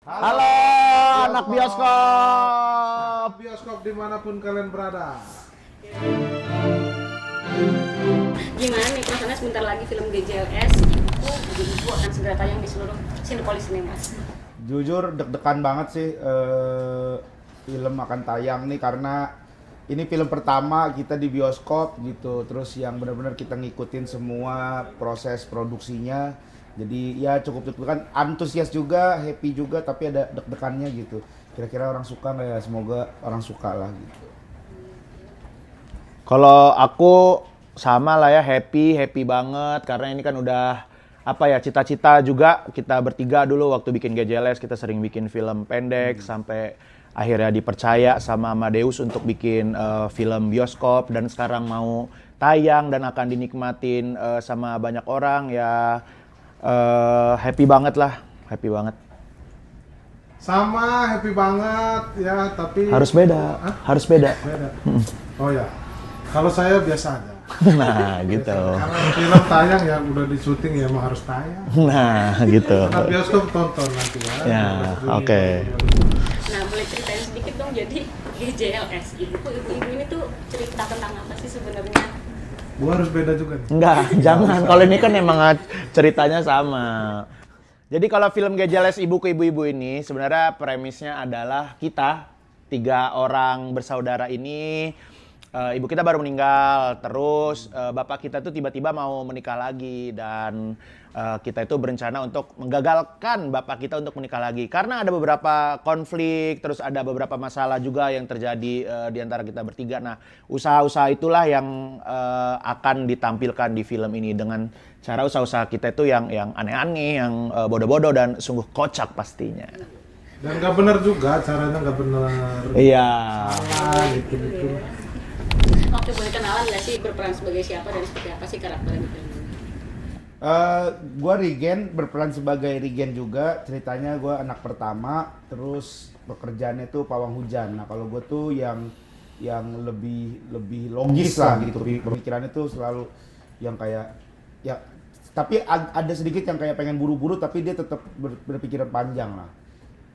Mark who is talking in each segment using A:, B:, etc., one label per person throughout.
A: Halo, anak bioskop.
B: Bioskop dimanapun kalian berada.
C: Gimana nih perasaannya sebentar lagi film GJLS Ibu akan segera tayang di seluruh Cinepolis ini, Mas?
A: Jujur deg-degan banget sih film akan tayang nih karena ini film pertama kita di bioskop gitu. Terus yang benar-benar kita ngikutin semua proses produksinya. Jadi ya cukup deg-degan, antusias juga, happy juga, tapi ada deg-degannya gitu. Kira-kira orang suka nggak ya? Semoga orang suka lah gitu.
D: Kalau aku sama lah ya, happy banget karena ini kan udah apa ya, cita-cita juga kita bertiga dulu waktu bikin GJLS kita sering bikin film pendek sampai akhirnya dipercaya sama Amadeus untuk bikin film bioskop dan sekarang mau tayang dan akan dinikmatin sama banyak orang ya. Happy banget lah, happy banget.
B: Sama happy banget ya, tapi
D: Harus beda,
B: Hah?
D: harus beda.
B: Beda. Oh ya, kalau saya biasa aja.
D: Nah gitu.
B: Karena film tayang ya udah di syuting ya emang harus tayang.
D: Nah gitu.
B: Karena bioskop tonton nanti ya.
D: Ya,
B: 12 Juni
D: oke.
B: 2022.
C: Nah, boleh ceritain sedikit dong, jadi GJLS ibu-ibu ini tuh cerita tentang apa sih sebenarnya?
B: Gua harus beda juga nih.
D: Enggak, jangan. Kalau ini kan emang ceritanya sama. Jadi kalau film GJLS Ibuku Ibu-Ibu ini sebenarnya premisnya adalah kita 3 orang bersaudara ini, ibu kita baru meninggal, terus bapak kita tuh tiba-tiba mau menikah lagi dan kita itu berencana untuk menggagalkan bapak kita untuk menikah lagi karena ada beberapa konflik, terus ada beberapa masalah juga yang terjadi di antara kita bertiga. Nah, usaha-usaha itulah yang akan ditampilkan di film ini dengan cara usaha-usaha kita itu yang aneh-aneh, yang bodoh-bodoh dan sungguh kocak pastinya.
B: Dan nggak benar juga, caranya nggak benar.
D: Iya.
B: Salah gitu.
C: Oke, boleh kenalan nggak sih berperan sebagai siapa dan seperti apa sih karakternya di film ini?
A: Gua Rigen, berperan sebagai Rigen juga. Ceritanya gua anak pertama, terus pekerjaannya tuh pawang hujan. Nah kalau gue tuh yang lebih logis lah gitu. Pemikirannya tuh selalu yang kayak ya, tapi ada sedikit yang kayak pengen buru-buru, tapi dia tetap berpikiran panjang lah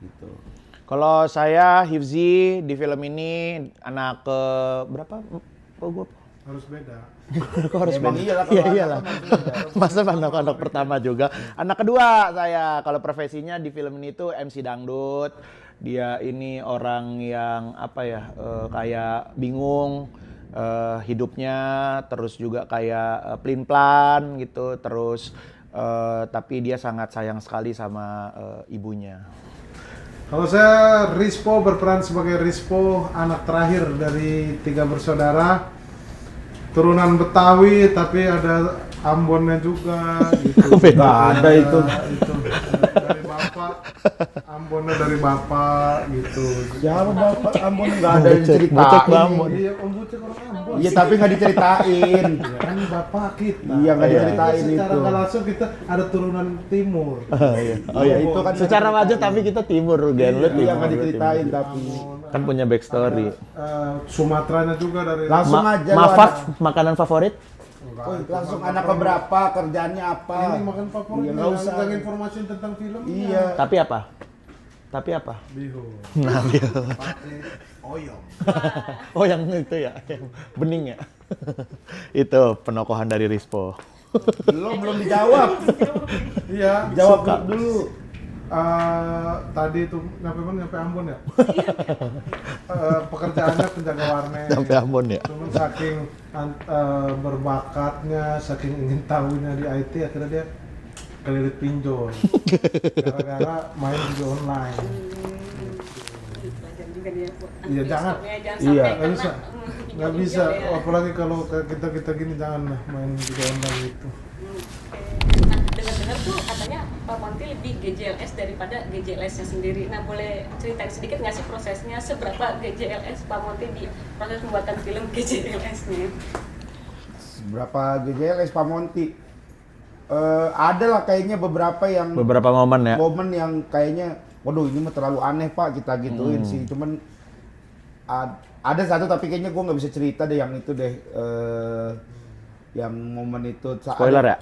A: gitu.
D: Kalau saya Hifzi di film ini anak ke berapa? Oh, gua
B: Harus beda.
D: kok harus
A: Emang
D: beda?
A: iyalah, kalau
D: Iya
A: anak
D: iyalah.
A: kan harus beda.
D: Masa anak pertama juga. Anak kedua saya. Kalau profesinya di film ini tuh MC dangdut. Dia ini orang yang apa ya? Kayak bingung hidupnya, terus juga kayak pelin-pelan gitu. Terus tapi dia sangat sayang sekali sama ibunya.
B: Kalau saya Rispo, berperan sebagai Rispo, anak terakhir dari 3 bersaudara, turunan Betawi tapi ada Ambonnya juga gitu.
A: Nggak ada itu.
B: Dari bapak, Ambonnya dari bapak gitu.
A: Siapa bapak Ambon nggak ada
D: Bocek
A: diceritain.
D: Ambon.
B: Iya, Om Bucek orang Ambon.
A: Iya tapi nggak diceritain.
B: Ya kan bapak kita.
A: Iya, nggak
B: Jadi
A: diceritain
B: secara
A: itu.
B: nggak langsung kita ada turunan timur.
D: Oh ya
A: itu kan
D: secara wajah tapi kita timur Gen. Lu
A: Iya
D: timur,
A: nggak
D: lu
A: diceritain
D: timur.
A: tapi
D: Kan punya backstory.
B: Sumateranya juga dari
A: langsung aja lu
D: Mafaf
A: anak-
D: makanan favorit?
B: Enggak,
A: Oh,
B: itu
A: langsung
B: makan
A: anak
B: favorit.
A: keberapa, kerjaannya apa?
B: Ini makan favorit,
A: Iya, nggak usah.
B: yang informasi tentang film.
A: Iya.
D: Tapi apa? Tapi apa?
B: Bihun.
D: Nah, dia.
B: Pakai oyong.
D: Oh yang itu ya, yang bening ya. Itu penokohan dari Rispo.
A: Belum dijawab.
B: Iya.
A: Jawab
B: suka.
A: dulu.
B: Tadi itu nyampe Ambon ya. Pekerjaannya penjaga warnet.
D: Sampai Ambon ya.
B: Cuman saking berbakatnya, saking ingin tahunya di IT, akhirnya dia kelilit pinjol. Gara-gara main judi online.
C: Pelajaran juga dia buat anak
B: Iya, jangan.
C: bioskopnya, jangan
A: Iya,
C: sampai
B: Nggak bisa.
C: kena,
B: Nggak
C: pinjol-pinjol
B: bisa,
C: ya.
B: apalagi kalau kita gini jangan lah main judi online gitu.
C: Nah, dengar-dengar tuh katanya Pak Monty lebih GJLS daripada GJLS-nya sendiri. Nah, boleh ceritain sedikit nggak sih prosesnya, seberapa GJLS Pak Monty di proses pembuatan film GJLS-nya?
A: Berapa GJLS Pak Monty? Ada lah kayaknya beberapa
D: momen ya.
A: momen yang kayaknya, waduh ini mah terlalu aneh Pak kita gituin sih. Cuman ada satu tapi kayaknya gue nggak bisa cerita deh yang itu deh. Yang momen itu
D: Spoiler ya?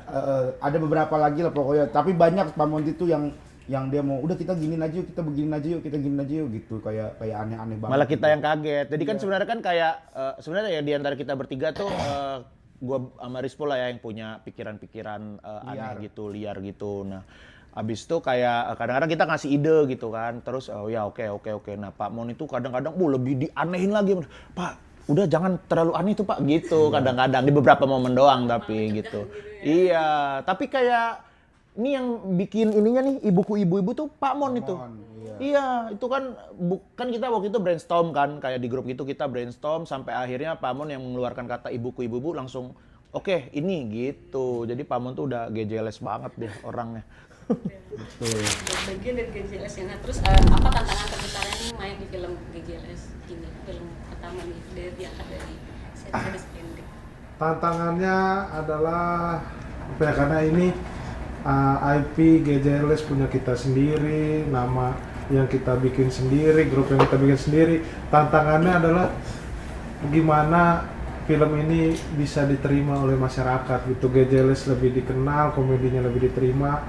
A: ada beberapa lagi lah pokoknya, tapi banyak Pak Monty itu yang yang dia mau udah kita giniin aja yuk, kita beginin aja yuk, kita giniin aja yuk gitu, kayak aneh-aneh banget.
D: Malah kita
A: gitu.
D: yang kaget. Jadi kan sebenarnya kan kayak sebenarnya ya di antara kita bertiga tuh gua sama Rispo lah ya yang punya pikiran-pikiran aneh gitu, liar gitu. Nah, abis itu kayak kadang-kadang kita ngasih ide gitu kan. Terus oh ya oke. Nah, Pak Mon itu kadang-kadang lebih dianehin lagi. Pak, udah jangan terlalu aneh tuh Pak gitu. Kadang-kadang di beberapa momen doang tapi gitu. Iya, tapi kayak ini yang bikin ininya nih ibu-ibu tuh Pak Mon itu. Iya, itu kan bukan kita waktu itu brainstorm kan, kayak di grup gitu kita brainstorm sampai akhirnya Pak Mon yang mengeluarkan kata ibuku ibu-ibu langsung oke, ini gitu. Jadi Pak Mon tuh udah GJLS banget deh orangnya.
A: Betul.
C: Bagian dari GJLS ya. Nah, terus apa tantangan terbesarnya nih main di film GJLS ini, film pertama nih dari diangkat dari series pendek?
B: Tantangannya adalah apa ya, karena ini IP GJLS punya kita sendiri, nama yang kita bikin sendiri, grup yang kita bikin sendiri. Tantangannya adalah gimana film ini bisa diterima oleh masyarakat gitu. GJLS lebih dikenal, komedinya lebih diterima.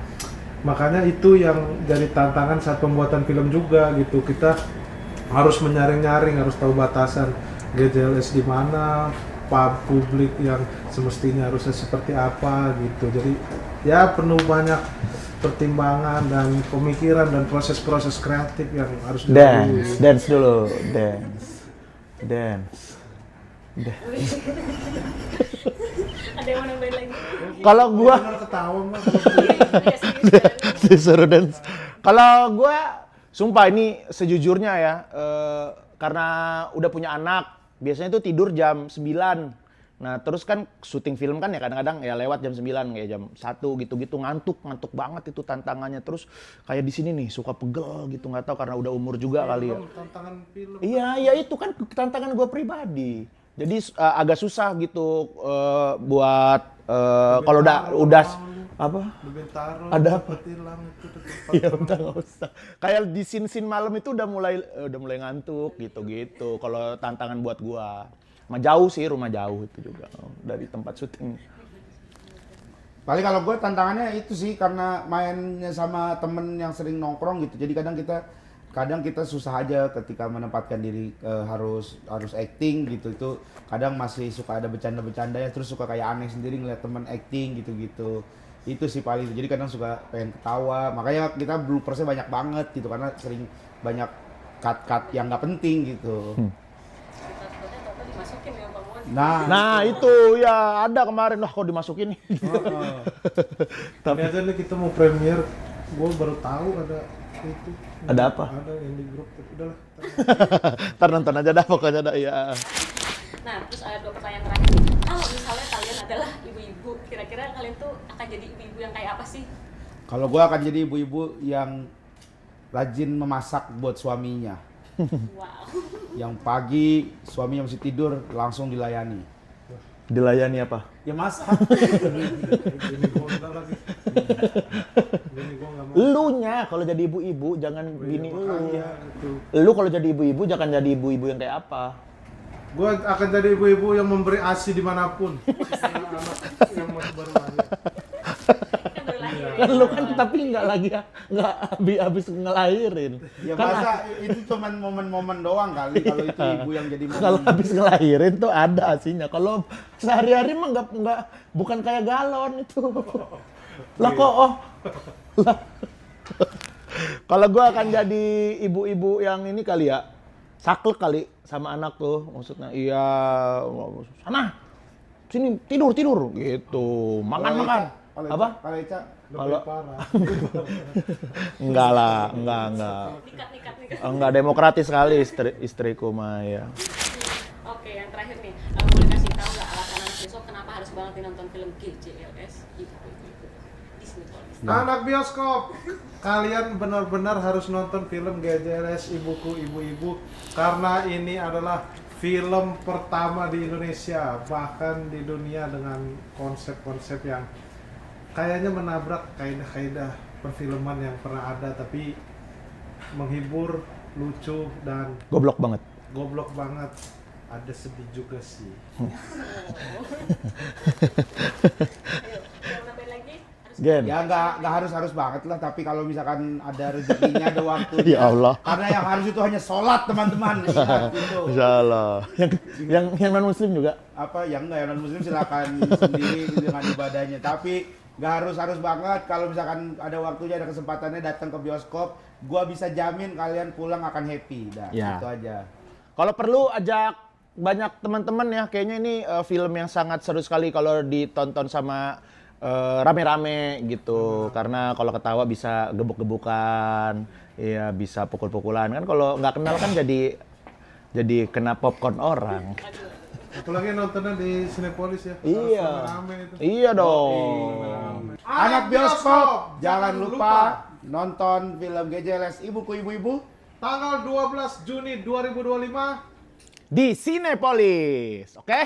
B: Makanya itu yang jadi tantangan saat pembuatan film juga gitu. Kita harus menyaring-nyaring, harus tahu batasan GJLS di mana, publik yang semestinya harusnya seperti apa gitu. Jadi ya penuh banyak pertimbangan dan pemikiran dan proses-proses kreatif yang harus dilalui.
D: Dance dulu, dance.
C: Ada yang mau nambahin lagi?
D: Kalau gua
B: Bener ketawa mah.
C: Iya, serius.
D: disuruh dance. Kalau gua sumpah ini sejujurnya ya, karena udah punya anak, biasanya tuh tidur jam 9. Nah, terus kan syuting film kan ya kadang-kadang ya lewat jam 9 kayak jam 1 gitu-gitu, ngantuk banget itu tantangannya. Terus kayak di sini nih suka pegel gitu, nggak tahu karena udah umur juga kali ya.
B: Tantangan film.
D: Iya, ya itu kan tantangan gue pribadi. Jadi agak susah gitu buat kalau udah apa?
B: Di Bintaro,
D: Ada apa?
B: cepet hilang itu tempat.
D: Iya, udah nggak usah. Kayak di scene malam itu udah mulai ngantuk gitu. Kalau tantangan buat gua. Jauh sih, rumah jauh itu juga dari tempat syuting.
A: Paling kalau gue tantangannya itu sih karena mainnya sama temen yang sering nongkrong gitu. Jadi kadang kita susah aja ketika menempatkan diri harus acting gitu. Itu kadang masih suka ada bercanda-bercandanya, terus suka kayak aneh sendiri ngeliat temen acting gitu-gitu. Itu sih paling. Jadi kadang suka pengen ketawa. Makanya kita bloopersnya banyak banget gitu karena sering banyak cut-cut yang nggak penting gitu.
C: Kita dimasukin ya Bang Mon.
D: Nah itu ya ada kemarin lah kok dimasukin.
B: Tapi aja nih kita mau premiere, gue baru tahu ada itu.
D: Ada apa?
B: Ada yang di grup. Udahlah.
D: Ntar nonton aja dah pokoknya dah ya.
C: Nah, terus ada 2 pertanyaan terakhir nih. Kalau misalnya kalian adalah ibu-ibu, kira-kira kalian tuh akan jadi ibu-ibu yang kayak apa sih?
A: Kalau gue akan jadi ibu-ibu yang rajin memasak buat suaminya.
C: Wow.
A: Yang pagi suaminya masih tidur langsung dilayani.
D: Dilayani apa?
A: Ya masak.
B: Ini gue enggak lagi. Ini gue enggak mau.
D: Elunya kalau jadi ibu-ibu jangan bini lu.
B: Makanya gitu.
D: Lu kalau jadi ibu-ibu jangan jadi ibu-ibu yang kayak apa?
B: Gue akan jadi ibu-ibu yang memberi ASI dimanapun. Anak yang masih baru lahir.
C: Yang baru lahir.
D: Kan lu kan tapi nggak habis ngelahirin.
A: Ya
D: Kan
A: masa itu cuman momen-momen doang kali kalau itu ibu yang jadi
D: kalau
A: momen.
D: habis ngelahirin tuh ada asinya. Kalau sehari-hari mah nggak bukan kayak galon itu. Lah kok lah. Kalau gua akan jadi ibu-ibu yang ini kali ya. Saklek kali sama anak tuh maksudnya. Iya, sana. Sini tidur gitu. Makan. Apa?
A: Kalau Ica
B: Lebih parah.
D: Enggak lah, enggak.
C: Nikat.
D: Enggak demokratis sekali istriku mah ya.
C: Oke, yang terakhir nih. Boleh kasih tahu nggak alasan anak besok kenapa harus banget nonton film GJLS? Disney Plus.
B: Anak bioskop, kalian benar-benar harus nonton film GJLS Ibuku Ibu-Ibu karena ini adalah film pertama di Indonesia, bahkan di dunia dengan konsep-konsep yang kayaknya menabrak kaidah-kaidah perfilman yang pernah ada, tapi menghibur, lucu, dan
D: Goblok banget.
B: goblok banget. Ada sedih juga sih.
C: Ayo, mau nambahin lagi? Harus
D: Gen.
A: Ya nggak harus banget lah, tapi kalau misalkan ada rezekinya, ada waktunya.
D: Ya Allah.
A: Karena yang harus itu hanya sholat teman-teman. Ingat, gitu.
D: Insya Allah. Yang non muslim juga.
A: Apa yang enggak, yang non muslim silakan sendiri dengan ibadahnya. Tapi nggak harus banget. Kalau misalkan ada waktunya, ada kesempatannya datang ke bioskop, gua bisa jamin kalian pulang akan happy. Dah,
D: Ya.
A: itu aja.
D: Kalau perlu ajak banyak teman-teman ya. Kayaknya ini film yang sangat seru sekali kalau ditonton sama rame-rame gitu. Karena kalau ketawa bisa gebuk-gebukan, ya bisa pukul-pukulan. Kan kalau nggak kenal kan jadi kena popcorn orang.
B: Apalagi nontonnya di Cinepolis ya.
D: Iya.
B: Harus rame itu.
D: Iya dong.
A: Anak bioskop, jangan lupa nonton film GJLS Ibuku Ibu-Ibu.
B: Tanggal 12 Juni 2025.
D: Di Cinepolis, oke?